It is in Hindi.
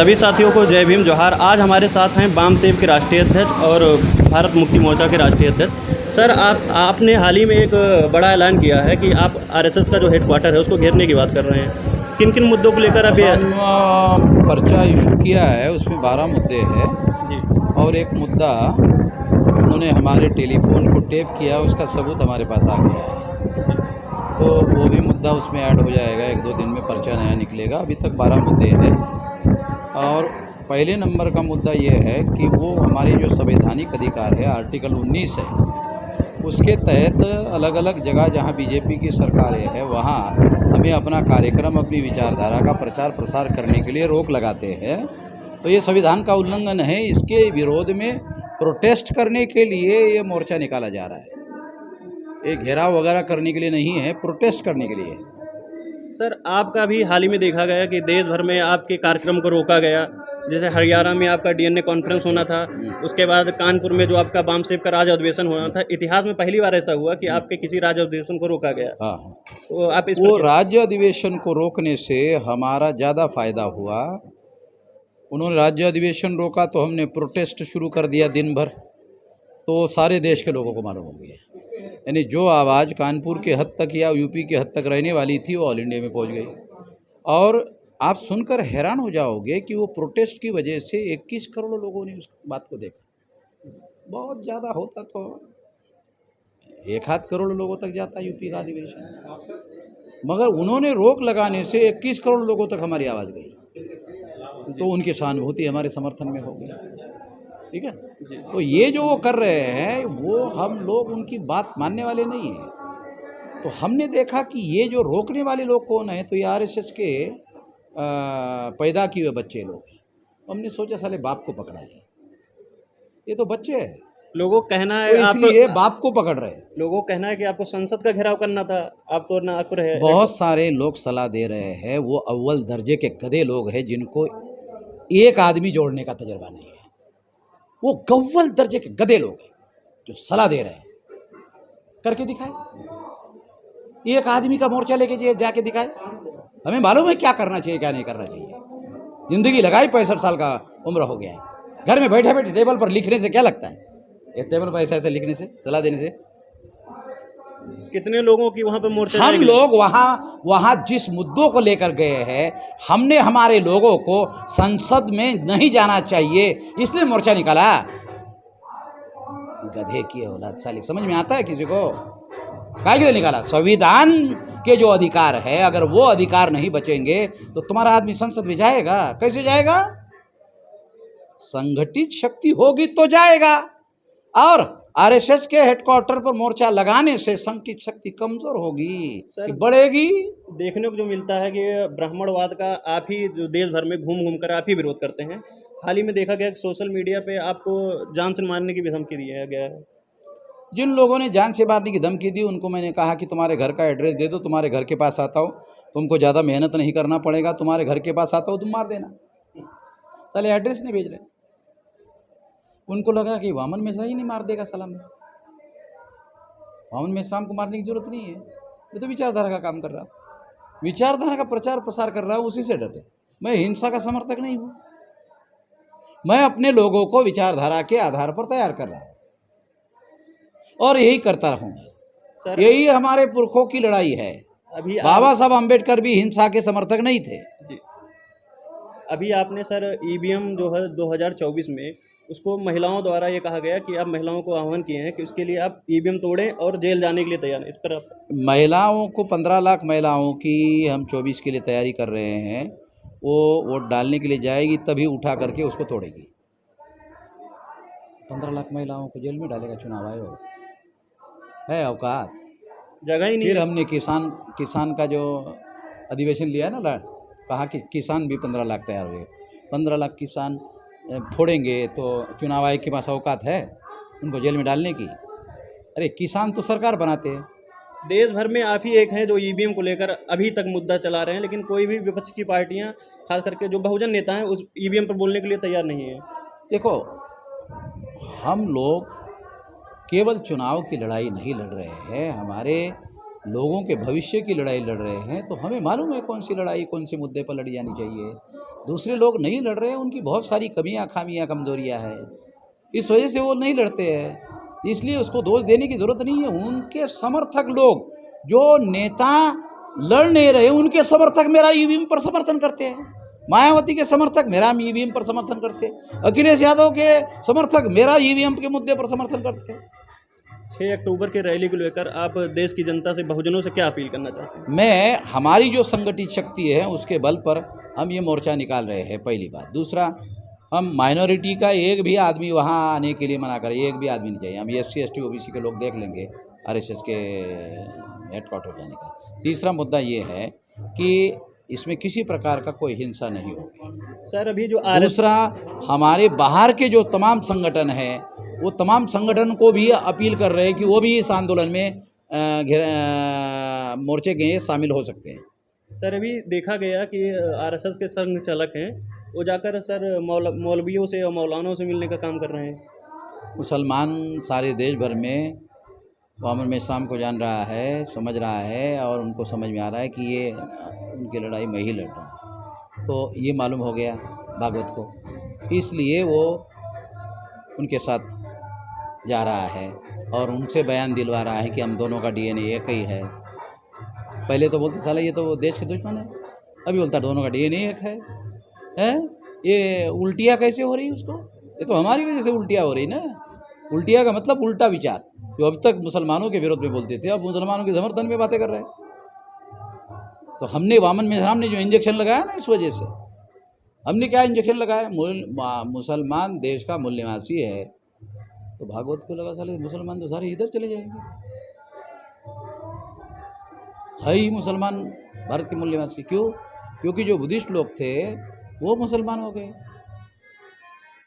सभी साथियों को जय भीम जोहार। आज हमारे साथ हैं वाम सेव के राष्ट्रीय अध्यक्ष और भारत मुक्ति मोर्चा के राष्ट्रीय अध्यक्ष। सर, आपने हाल ही में एक बड़ा ऐलान किया है कि आप आरएसएस का जो हेडक्वार्टर है उसको घेरने की बात कर रहे हैं। किन किन मुद्दों को लेकर आप ये पर्चा इशू किया है? उसमें 12 मुद्दे हैं जी। और एक मुद्दा उन्होंने हमारे टेलीफोन को टेप किया, उसका सबूत हमारे पास आ गया है, तो वो भी मुद्दा उसमें ऐड हो जाएगा। 1-2 दिन में पर्चा नया निकलेगा। अभी तक 12 मुद्दे हैं और पहले नंबर का मुद्दा ये है कि वो हमारे जो संवैधानिक अधिकार है, आर्टिकल 19 है, उसके तहत अलग अलग जगह जहाँ बीजेपी की सरकार है वहाँ हमें अपना कार्यक्रम, अपनी विचारधारा का प्रचार प्रसार करने के लिए रोक लगाते हैं। तो ये संविधान का उल्लंघन है। इसके विरोध में प्रोटेस्ट करने के लिए ये मोर्चा निकाला जा रहा है। ये घेराव वगैरह करने के लिए नहीं है, प्रोटेस्ट करने के लिए। सर, आपका भी हाल ही में देखा गया कि देश भर में आपके कार्यक्रम को रोका गया। जैसे हरियाणा में आपका डीएनए कॉन्फ्रेंस होना था, उसके बाद कानपुर में जो आपका वाम सेव का राज्य अधिवेशन होना था। इतिहास में पहली बार ऐसा हुआ कि आपके किसी राज्य अधिवेशन को रोका गया। हाँ, तो आप वो राज्य अधिवेशन को रोकने से हमारा ज़्यादा फायदा हुआ। उन्होंने राज्य अधिवेशन रोका तो हमने प्रोटेस्ट शुरू कर दिया दिन भर, तो सारे देश के लोगों को मालूम हो गया। यानी जो आवाज़ कानपुर के हद तक या यूपी के हद तक रहने वाली थी वो ऑल इंडिया में पहुंच गई। और आप सुनकर हैरान हो जाओगे कि वो प्रोटेस्ट की वजह से 21 करोड़ लोगों ने उस बात को देखा। बहुत ज़्यादा होता तो 1-8 करोड़ लोगों तक जाता यूपी का अधिवेशन, मगर उन्होंने रोक लगाने से 21 करोड़ लोगों तक हमारी आवाज़ गई, तो उनकी सहानुभूति हमारे समर्थन में हो गई। ठीक है, तो ये जो वो कर रहे हैं वो हम लोग उनकी बात मानने वाले नहीं हैं। तो हमने देखा कि ये जो रोकने वाले लोग कौन है, तो ये आरएसएस के पैदा किए हुए बच्चे लोग हैं। तो हमने सोचा साले बाप को पकड़ा जाए, ये तो बच्चे हैं। लोगों का कहना है तो इसलिए बाप को पकड़ रहे हैं। लोगों का कहना है कि आपको संसद का घेराव करना था, आप तो ना आप रहे। बहुत सारे लोग सलाह दे रहे हैं, वो अव्वल दर्जे के गधे लोग हैं जिनको एक आदमी जोड़ने का तजर्बा नहीं है। वो अव्वल दर्जे के गधे लोग हैं जो सलाह दे रहे हैं। करके दिखाए, एक आदमी का मोर्चा लेके जाके दिखाए। हमें मालूम है क्या करना चाहिए क्या नहीं करना चाहिए। जिंदगी लगाई, 65 साल का उम्र हो गया है। घर में बैठे बैठे टेबल पर लिखने से क्या लगता है? एक टेबल पर ऐसे लिखने से, सलाह देने से। कितने लोगों की वहाँ पे मोर्चा? हम लोग वहाँ जिस मुद्दों को लेकर गए हैं, हमने हमारे लोगों को संसद में नहीं जाना चाहिए इसलिए मोर्चा निकाला। गधे की औलाद साली, समझ में आता है किसी को? काहे के लिए निकाला? संविधान के जो अधिकार है, अगर वो अधिकार नहीं बचेंगे तो तुम्हारा आदमी संसद में जाएगा? कैसे जाएगा? संगठित शक्ति होगी तो जाएगा। और आरएसएस के हेडक्वार्टर पर मोर्चा लगाने से संगठित शक्ति कमजोर होगी कि बढ़ेगी? देखने को जो मिलता है कि ब्राह्मणवाद का आप ही जो देश भर में घूम घूम कर आप ही विरोध करते हैं। हाल ही में देखा गया कि सोशल मीडिया पे आपको जान से मारने की भी धमकी दिया गया है। जिन लोगों ने जान से मारने की धमकी दी उनको मैंने कहा कि तुम्हारे घर का एड्रेस दे दो, तुम्हारे घर के पास आता हूँ, तुमको ज़्यादा मेहनत नहीं करना पड़ेगा, तुम्हारे घर के पास आता हो, तुम मार देना। साले एड्रेस नहीं भेज रहे। उनको लगा कि वामन मिश्रा ही नहीं मार देगा साला में, वामन मिश्रा को मारने की जरूरत नहीं है, ये तो विचारधारा का काम कर रहा, विचारधारा का प्रचार प्रसार कर रहा है, उसी से डरे। मैं हिंसा का समर्थक नहीं हूँ, मैं अपने लोगों को विचारधारा के आधार पर तैयार कर रहा हूँ और यही करता रहूँगा। यही हमारे पुरखों की लड़ाई है। अभी बाबा साहब अम्बेडकर भी हिंसा के समर्थक नहीं थे। जी। अभी आपने सर ईवीएम जो है 2024 में उसको महिलाओं द्वारा ये कहा गया कि आप महिलाओं को आह्वान किए हैं कि उसके लिए आप ईवीएम तोड़ें और जेल जाने के लिए तैयार हैं। इस पर आप? महिलाओं को 15 लाख महिलाओं की हम 24 के लिए तैयारी कर रहे हैं। वो वोट डालने के लिए जाएगी तभी उठा करके उसको तोड़ेगी। 15 लाख महिलाओं को जेल में डालेगा चुनाव आयोग? है औकात? जगह ही नहीं। फिर हमने किसान का जो अधिवेशन लिया है ना, कहा कि किसान भी 15 लाख तैयार हुए। 15 लाख किसान फोड़ेंगे तो चुनाव आयोग के पास औकात है उनको जेल में डालने की? अरे किसान तो सरकार बनाते हैं। देश भर में आप ही एक हैं जो ईवीएम को लेकर अभी तक मुद्दा चला रहे हैं, लेकिन कोई भी विपक्ष की पार्टियां, खास करके जो बहुजन नेता हैं, उस ईवीएम पर बोलने के लिए तैयार नहीं है। देखो, हम लोग केवल चुनाव की लड़ाई नहीं लड़ रहे हैं, हमारे लोगों के भविष्य की लड़ाई लड़ रहे हैं, तो हमें मालूम है कौन सी लड़ाई कौन से मुद्दे पर लड़ी जानी चाहिए। दूसरे लोग नहीं लड़ रहे हैं, उनकी बहुत सारी कमियां, खामियां, कमजोरियां हैं, इस वजह से वो नहीं लड़ते हैं। इसलिए उसको दोष देने की ज़रूरत नहीं है। उनके समर्थक लोग, जो नेता लड़ नहीं रहे, उनके समर्थक मेरा ईवीएम पर समर्थन करते हैं। मायावती के समर्थक मेरा ईवीएम पर समर्थन करते हैं। अखिलेश यादव के समर्थक मेरा ईवीएम के मुद्दे पर समर्थन करते हैं। 6 अक्टूबर के रैली को लेकर आप देश की जनता से, बहुजनों से क्या अपील करना चाहते हैं? मैं, हमारी जो संगठित शक्ति है उसके बल पर हम ये मोर्चा निकाल रहे हैं, पहली बात। दूसरा, हम माइनॉरिटी का एक भी आदमी वहाँ आने के लिए मना करें, एक भी आदमी नहीं चाहिए। हम SC ST OBC के लोग देख लेंगे RSS के हेडक्वार्टर जाने का। तीसरा मुद्दा ये है कि इसमें किसी प्रकार का कोई हिंसा नहीं होगी। सर अभी जो दूसरा, हमारे बाहर के जो तमाम संगठन हैं, वो तमाम संगठन को भी अपील कर रहे हैं कि वो भी इस आंदोलन में मोर्चे के शामिल हो सकते हैं। सर अभी देखा गया कि RSS के संघ चालक हैं, वो जाकर सर मौलवियों से और मौलानों से मिलने का काम कर रहे हैं। मुसलमान सारे देश भर में मोहम्मद में इस्लाम को जान रहा है, समझ रहा है, और उनको समझ में आ रहा है कि ये उनकी लड़ाई मैं ही लड़ रहा हूँ। तो ये मालूम हो गया भागवत को, इसलिए वो उनके साथ जा रहा है और उनसे बयान दिलवा रहा है कि हम दोनों का DNA एक ही है। पहले तो बोलते साला ये तो देश के दुश्मन है, अभी बोलता दोनों का DNA एक है। ये उल्टियाँ कैसे हो रही उसको? ये तो हमारी वजह से उल्टियाँ हो रही ना। उल्टियाँ का मतलब उल्टा विचार, जो अब तक मुसलमानों के विरोध में बोलते थे, अब मुसलमानों के समर्थन में बातें कर रहे हैं। तो हमने वामन मेहराम ने जो इंजेक्शन लगाया ना, इस वजह से हमने क्या इंजेक्शन लगाया? मुसलमान देश का मूल निवासी है, तो भागवत को लगा साले मुसलमान तो सारे इधर चले जाएंगे। है ही मुसलमान भारत के मूल निवासी, क्यों? क्योंकि जो बुद्धिस्ट लोग थे वो मुसलमान हो गए।